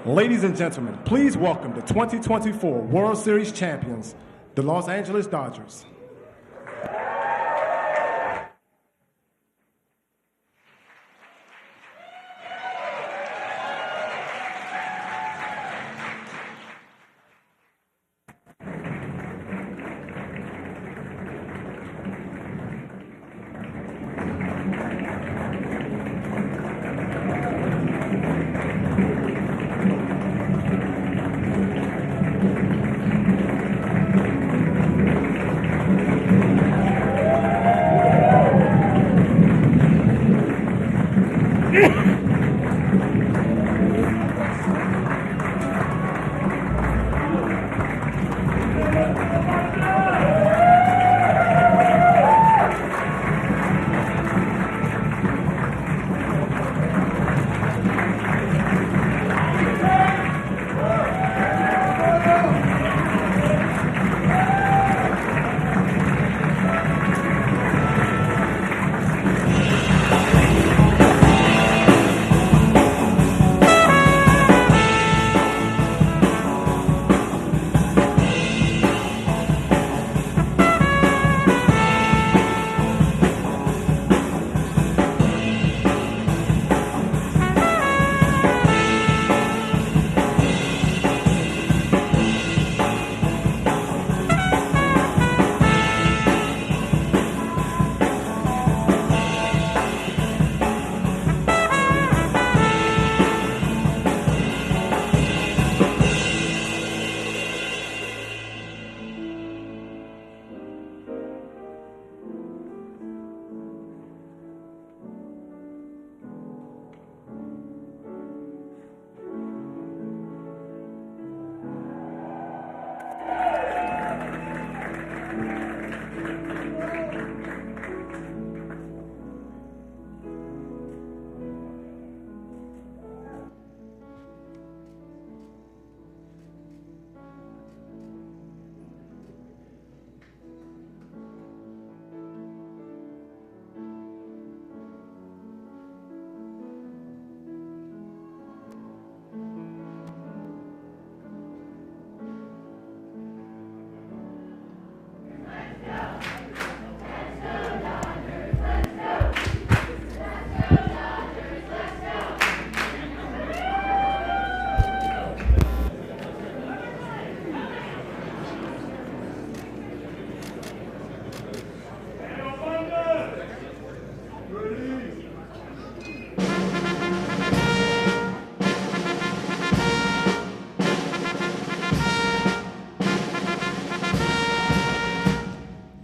Ladies and gentlemen, please welcome the 2024 World Series champions, the Los Angeles Dodgers.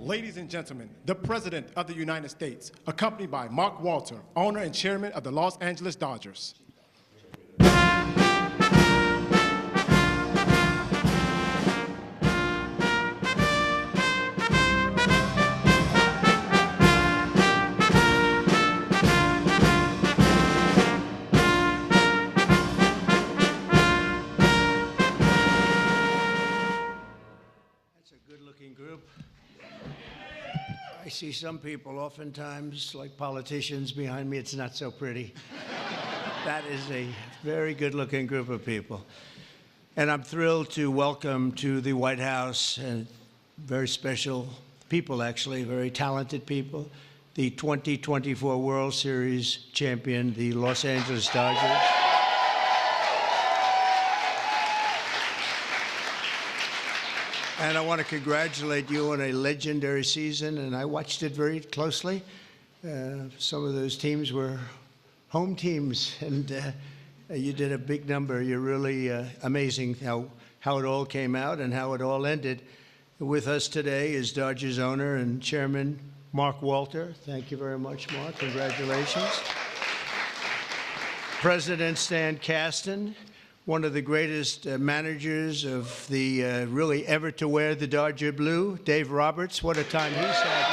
Ladies and gentlemen, the President of the United States, accompanied by Mark Walter, owner and chairman of the Los Angeles Dodgers. That's a good-looking group. I see some people oftentimes, like politicians behind me, it's not so pretty. That is a very good-looking group of people. And I'm thrilled to welcome to the White House and very special people, actually, very talented people, the 2024 World Series champion, the Los Angeles Dodgers. And I want to congratulate you on a legendary season, and I watched it very closely. Some of those teams were home teams, and you did a big number. You're really amazing how it all came out and how it all ended. With us today is Dodgers owner and chairman Mark Walter. Thank you very much, Mark. Congratulations. President Stan Kasten, one of the greatest managers of the really ever to wear the Dodger blue, Dave Roberts. What a time he's had.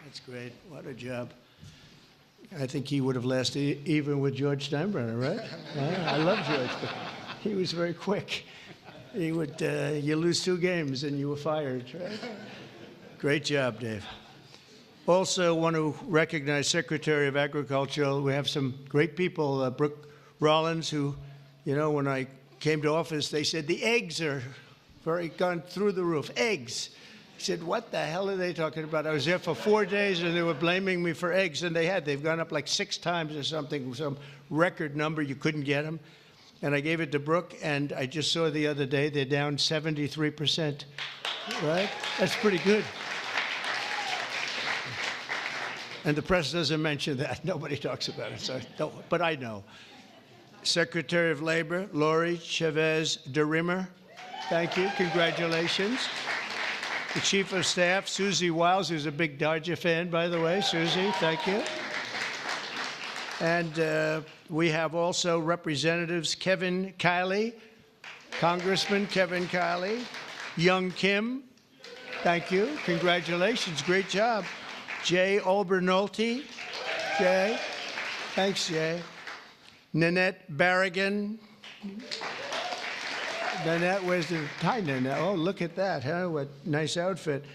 That's great. What a job. I think he would have lasted even with George Steinbrenner, right? I love George, but he was very quick. He would, you lose 2 games and you were fired, right? Great job, Dave. Also want to recognize Secretary of Agriculture. We have some great people, Brooke Rollins, who, you know, when I came to office, they said the eggs are gone through the roof. Eggs. I said, what the hell are they talking about? I was there for 4 days and they were blaming me for eggs, and they've gone up like 6 times or something, some record number. You couldn't get them. And I gave it to Brooke, and I just saw the other day they're down 73%. Right? That's pretty good. And the press doesn't mention that. Nobody talks about it, so but I know. Secretary of Labor, Lori Chavez de Rimmer. Thank you. Congratulations. The Chief of Staff, Susie Wiles, who's a big Dodger fan, by the way. Susie, thank you. And we have also Representatives Kevin Kiley, Congressman Kevin Kiley, Young Kim, thank you. Congratulations, great job. Jay Olbernolte, Jay, thanks, Jay. Nanette Barragan. Nanette, where's the, hi, Nanette. Oh, look at that, huh? What nice outfit.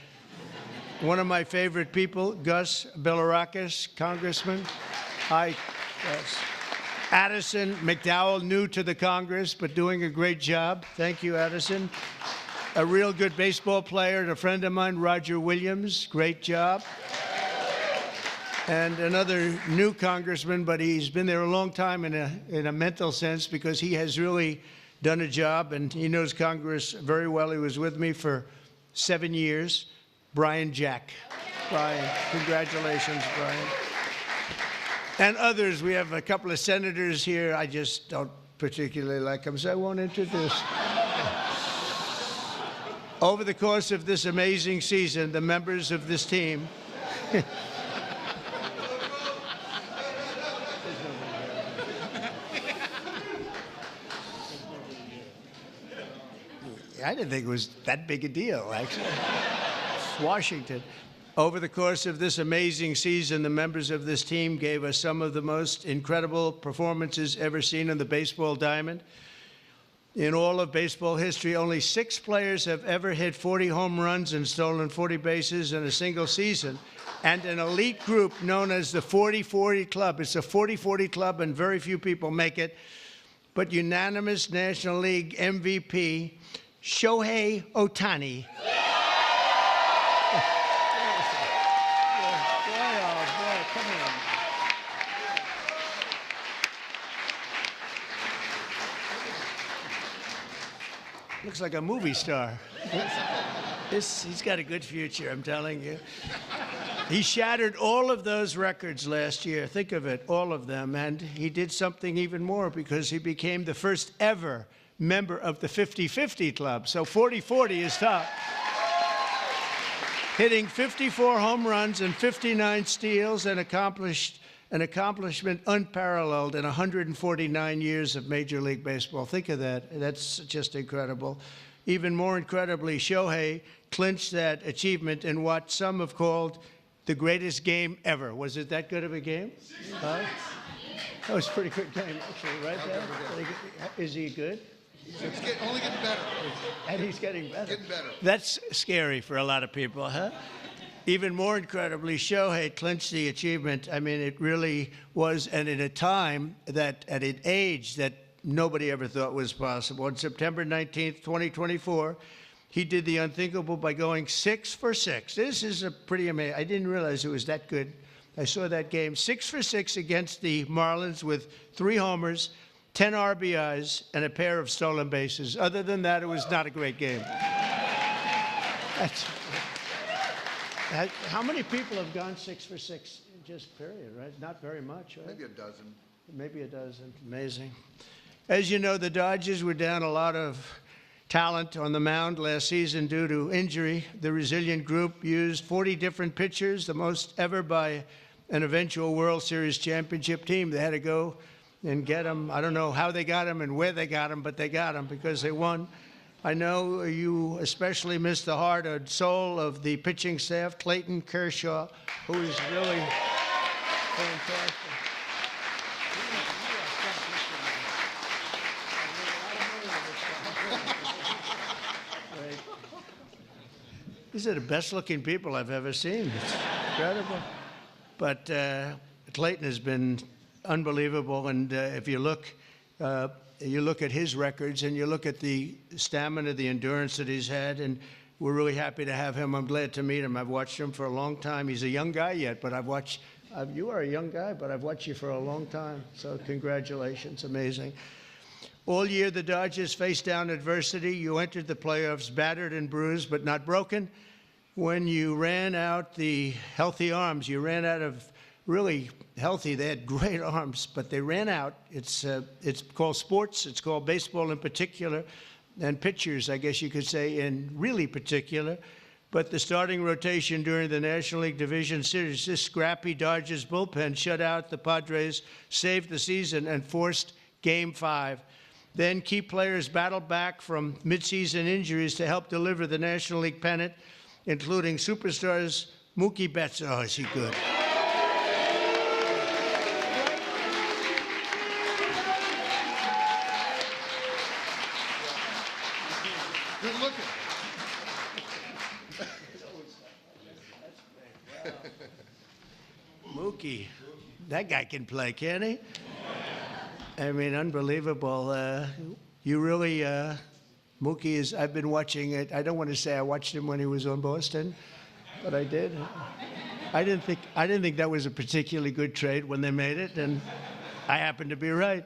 One of my favorite people, Gus Bilirakis, Congressman. Hi, Gus. Addison McDowell, new to the Congress, but doing a great job. Thank you, Addison. A real good baseball player and a friend of mine, Roger Williams. Great job. And another new congressman, but he's been there a long time in a mental sense, because he has really done a job and he knows Congress very well. He was with me for 7 years. Brian Jack. Brian, congratulations, Brian. And others. We have a couple of senators here. I just don't particularly like them, so I won't introduce. Over the course of this amazing season, the members of this team I didn't think it was that big a deal, actually. Washington. Over the course of this amazing season, the members of this team gave us some of the most incredible performances ever seen on the baseball diamond. In all of baseball history, only 6 players have ever hit 40 home runs and stolen 40 bases in a single season. And an elite group known as the 40-40 Club. It's a 40-40 club, and very few people make it. But unanimous National League MVP, Shohei Ohtani. Looks like a movie star. He's got a good future, I'm telling you. He shattered all of those records last year. Think of it, all of them. And he did something even more, because he became the first ever member of the 50-50 club. So 40-40 is top. Hitting 54 home runs and 59 steals, and an accomplishment unparalleled in 149 years of Major League Baseball. Think of that. That's just incredible. Even more incredibly, Shohei clinched that achievement in what some have called the greatest game ever. Was it that good of a game? That was a pretty good game, actually, right there. Is he good? He's only getting better. And he's getting better. Getting better. That's scary for a lot of people, huh? Even more incredibly, Shohei clinched the achievement. I mean, it really was, and in a time that, at an age that nobody ever thought was possible. On September 19th, 2024, he did the unthinkable by going 6 for 6. This is a pretty amazing. I didn't realize it was that good. I saw that game, 6 for 6 against the Marlins with 3 homers, 10 RBIs, and a pair of stolen bases. Other than that, it was not a great game. How many people have gone 6 for 6 just period, right? Not very much, right? Maybe a dozen. Maybe a dozen. Amazing. As you know, the Dodgers were down a lot of talent on the mound last season due to injury. The resilient group used 40 different pitchers, the most ever by an eventual World Series championship team. They had to go and get them. I don't know how they got them and where they got them, but they got them because they won. I know you especially miss the heart and soul of the pitching staff, Clayton Kershaw, who is really fantastic. these are the best-looking people I've ever seen. It's incredible. But Clayton has been unbelievable, and if you look at his records and you look at the stamina, the endurance that he's had, and we're really happy to have him. I'm glad to meet him. I've watched him for a long time. He's a young guy yet, but you are a young guy, but I've watched you for a long time. So congratulations, amazing. All year, the Dodgers faced down adversity. You entered the playoffs battered and bruised, but not broken. When you ran out the healthy arms, you ran out of really healthy. They had great arms, but they ran out. It's called sports. It's called baseball in particular, and pitchers, I guess you could say, in really particular. But the starting rotation during the National League Division Series, this scrappy Dodgers bullpen shut out the Padres, saved the season, and forced Game 5. Then key players battled back from midseason injuries to help deliver the National League pennant, including superstars Mookie Betts. Oh, is he good? Good looking. Mookie, that guy can play, can't he? I mean, unbelievable. You really, Mookie is, I've been watching it. I don't want to say I watched him when he was on Boston, but I did. I didn't think that was a particularly good trade when they made it, and I happened to be right.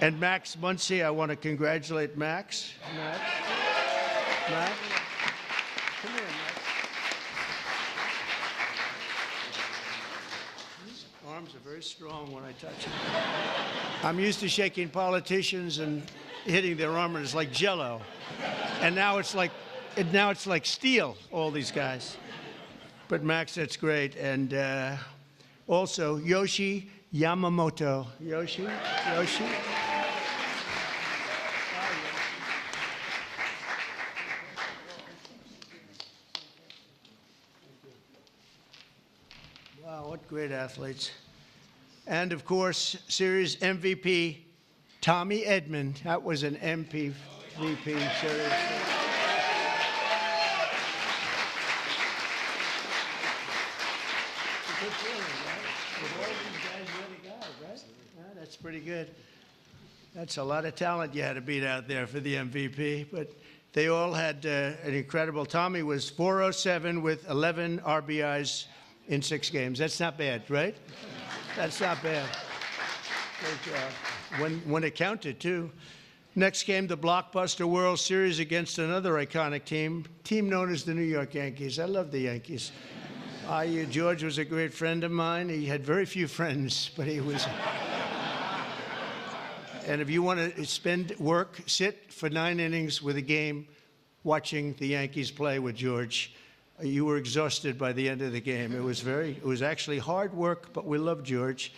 And Max Muncy, I want to congratulate Max. Max. Come here, Max. His arms are very strong when I touch them. I'm used to shaking politicians and hitting their arm, and it's like Jell-O. And now it's like steel, all these guys. But Max, that's great. And also Yoshi Yamamoto. Yoshi. Wow, what great athletes. And of course, series MVP, Tommy Edman. That was an MVP series. Good feeling, right? With all these guys, you're the guy, right? Yeah, that's pretty good. That's a lot of talent you had to beat out there for the MVP, but they all had an incredible. Tommy was 407 with 11 RBIs in 6 games. That's not bad, right? That's not bad. Great job. When it counted, too. Next came the blockbuster World Series against another iconic team known as the New York Yankees. I love the Yankees. George was a great friend of mine. He had very few friends, but he was. And if you want to sit for 9 innings with a game watching the Yankees play with George, you were exhausted by the end of the game. It was actually hard work, but we love George.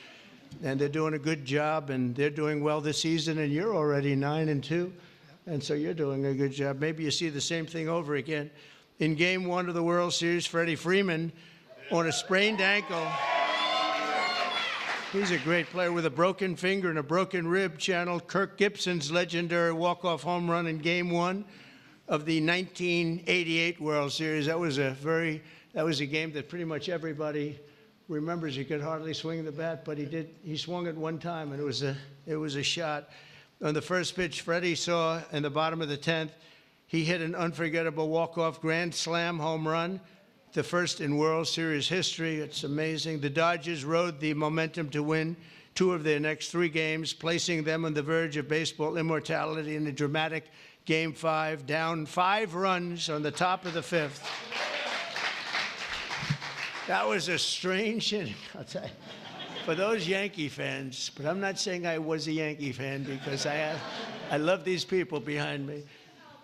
And they're doing a good job, and they're doing well this season, and you're already 9-2. And so you're doing a good job. Maybe you see the same thing over again. In Game 1 of the World Series, Freddie Freeman, on a sprained ankle. He's a great player with a broken finger and a broken rib, channeled Kirk Gibson's legendary walk-off home run in Game 1 of the 1988 World Series. That was a game that pretty much everybody remembers. He could hardly swing the bat, but he swung it one time, and it was a shot. On the first pitch Freddie saw in the bottom of the 10th, he hit an unforgettable walk-off grand slam home run, the first in World Series history. It's amazing. The Dodgers rode the momentum to win 2 of their next 3 games, placing them on the verge of baseball immortality in a dramatic Game 5, down 5 runs on the top of the 5th. That was a strange inning, I'll tell you, for those Yankee fans. But I'm not saying I was a Yankee fan, because I love these people behind me.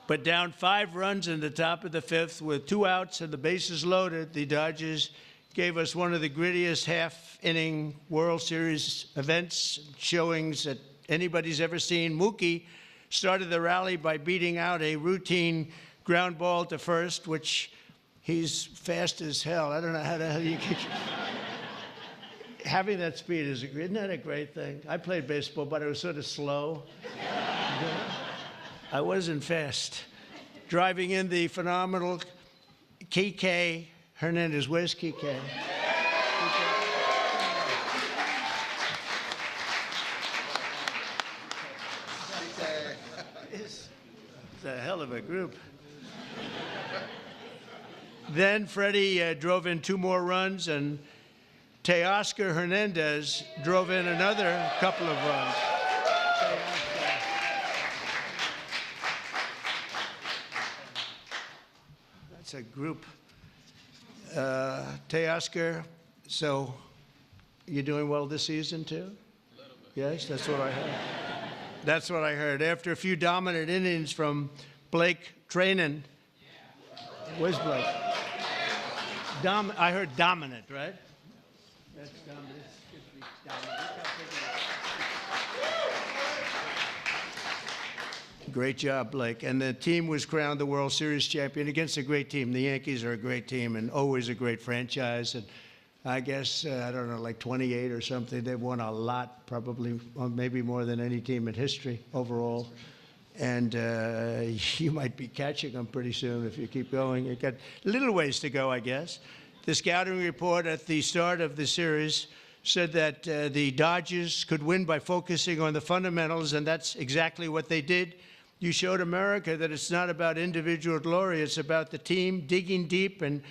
But down 5 runs in the top of the 5th with 2 outs and the bases loaded, the Dodgers gave us one of the grittiest half-inning World Series events, showings that anybody's ever seen. Mookie started the rally by beating out a routine ground ball to first, which he's fast as hell. I don't know how the hell you can. Having that speed isn't that a great thing? I played baseball, but I was sort of slow. I wasn't fast. Driving in the phenomenal Kike Hernandez. Where's Kike? It's a hell of a group. Then Freddie drove in 2 more runs, and Teoscar Hernandez drove in another couple of runs. That's a group. Teoscar, so you're doing well this season too? Yes, that's what I heard. That's what I heard. After a few dominant innings from Blake Trainen. Where's Blake? I heard dominant, right? That's dominant. Great job, Blake. And the team was crowned the World Series champion against a great team. The Yankees are a great team and always a great franchise. And I guess, I don't know, like 28 or something. They've won a lot, probably, maybe more than any team in history overall. And you might be catching them pretty soon if you keep going. You've got a little ways to go, I guess. The scouting report at the start of the series said that the Dodgers could win by focusing on the fundamentals, and that's exactly what they did. You showed America that it's not about individual glory. It's about the team digging deep and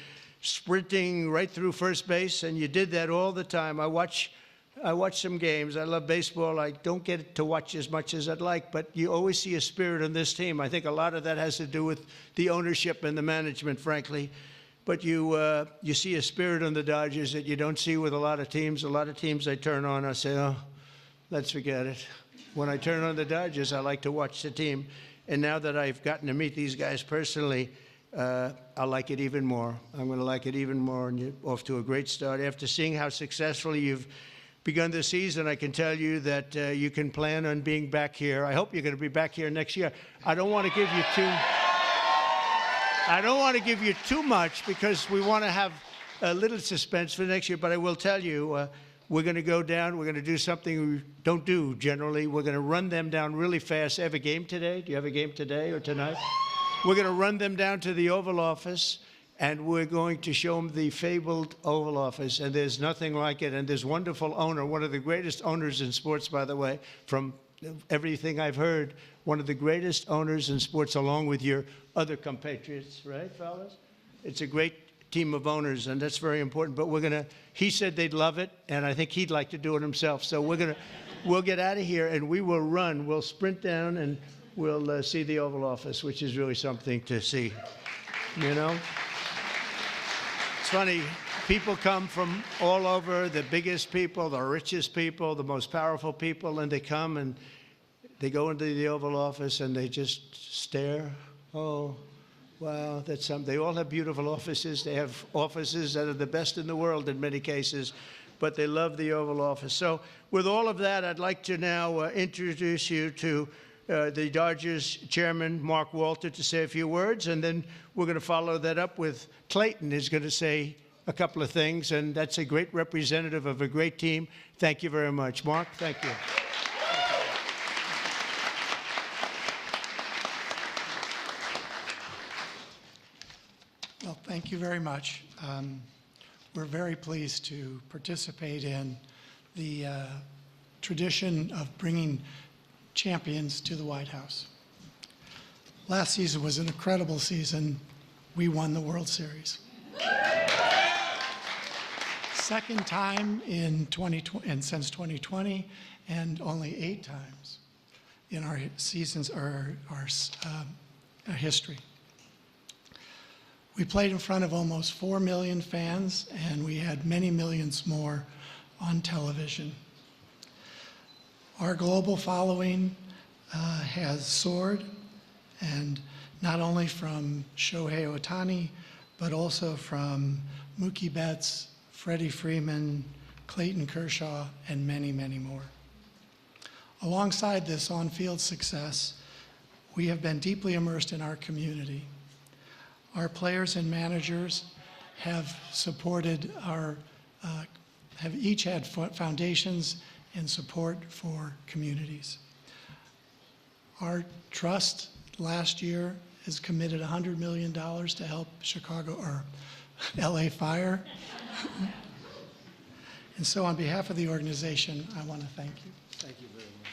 sprinting right through first base, and you did that all the time. I watch some games. I love baseball. I don't get to watch as much as I'd like, but you always see a spirit on this team. I think a lot of that has to do with the ownership and the management, frankly. But you see a spirit on the Dodgers that you don't see with a lot of teams. A lot of teams I turn on, I say, oh, let's forget it. When I turn on the Dodgers, I like to watch the team. And now that I've gotten to meet these guys personally, I like it even more. I'm going to like it even more, and you're off to a great start. After seeing how successfully you've begun the season, I can tell you that you can plan on being back here. I hope you're going to be back here next year. I don't want to give you too much because we want to have a little suspense for next year, but I will tell you, we're going to go down. We're going to do something we don't do generally. We're going to run them down really fast. Have a game today? Do you have a game today or tonight? We're going to run them down to the Oval Office, and we're going to show them the fabled Oval Office, and there's nothing like it. And this wonderful owner, one of the greatest owners in sports, by the way, from everything I've heard, one of the greatest owners in sports, along with your other compatriots, right, fellas? It's a great team of owners, and that's very important. But he said they'd love it, and I think he'd like to do it himself. So we'll get out of here, and we will run. We'll sprint down, and we'll see the Oval Office, which is really something to see, you know? It's funny, people come from all over, the biggest people, the richest people, the most powerful people, and they come and they go into the Oval Office and they just stare. Oh, wow, that's something. They all have beautiful offices. They have offices that are the best in the world in many cases, but they love the Oval Office. So with all of that, I'd like to now introduce you to the Dodgers chairman, Mark Walter, to say a few words, and then we're going to follow that up with Clayton, who's going to say a couple of things, and that's a great representative of a great team. Thank you very much. Mark, thank you. Well, thank you very much. We're very pleased to participate in the tradition of bringing champions to the White House. Last season was an incredible season. We won the World Series. Second time in 2020, and since 2020, and only 8 times in our seasons or our history. We played in front of almost 4 million fans, and we had many millions more on television. Our global following has soared, and not only from Shohei Ohtani, but also from Mookie Betts, Freddie Freeman, Clayton Kershaw, and many, many more. Alongside this on-field success, we have been deeply immersed in our community. Our players and managers have supported have each had foundations and support for communities. Our trust last year has committed $100 million to help Chicago or LA Fire. And so on behalf of the organization, I want to thank you. Thank you very much.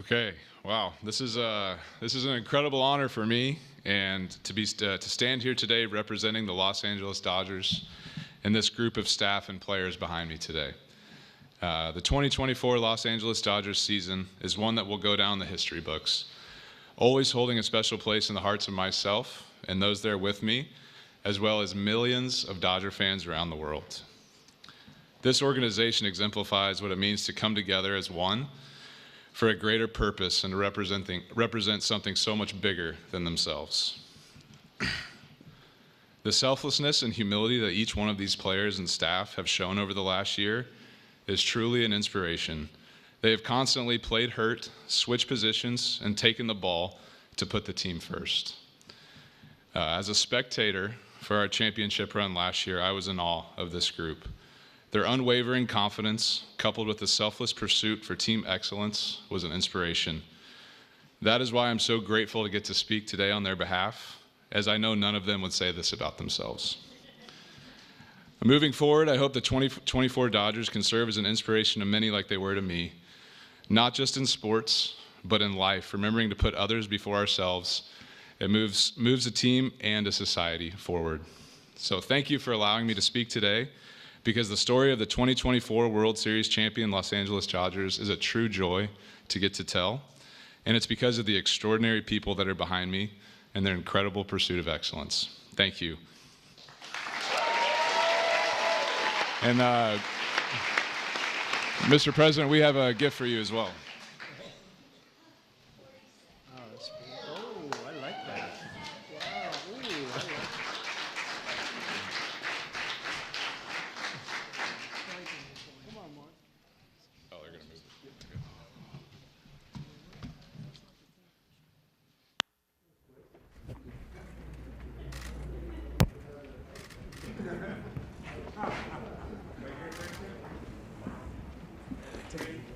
Okay, wow, this is an incredible honor for me, and to stand here today representing the Los Angeles Dodgers and this group of staff and players behind me today. The 2024 Los Angeles Dodgers season is one that will go down the history books, always holding a special place in the hearts of myself and those there with me, as well as millions of Dodger fans around the world. This organization exemplifies what it means to come together as one for a greater purpose and to represent something so much bigger than themselves. The selflessness and humility that each one of these players and staff have shown over the last year is truly an inspiration. They have constantly played hurt, switched positions, and taken the ball to put the team first. As a spectator for our championship run last year, I was in awe of this group. Their unwavering confidence, coupled with the selfless pursuit for team excellence, was an inspiration. That is why I'm so grateful to get to speak today on their behalf, as I know none of them would say this about themselves. Moving forward, I hope the 2024 Dodgers can serve as an inspiration to many like they were to me, not just in sports, but in life, remembering to put others before ourselves. It moves a team and a society forward. So thank you for allowing me to speak today, because the story of the 2024 World Series champion Los Angeles Dodgers is a true joy to get to tell, and it's because of the extraordinary people that are behind me and their incredible pursuit of excellence. Thank you. And Mr. President, we have a gift for you as well. Oh, I like that. Wow. Ooh, I like that. Come on, Mark. Oh, they're going to move it. Take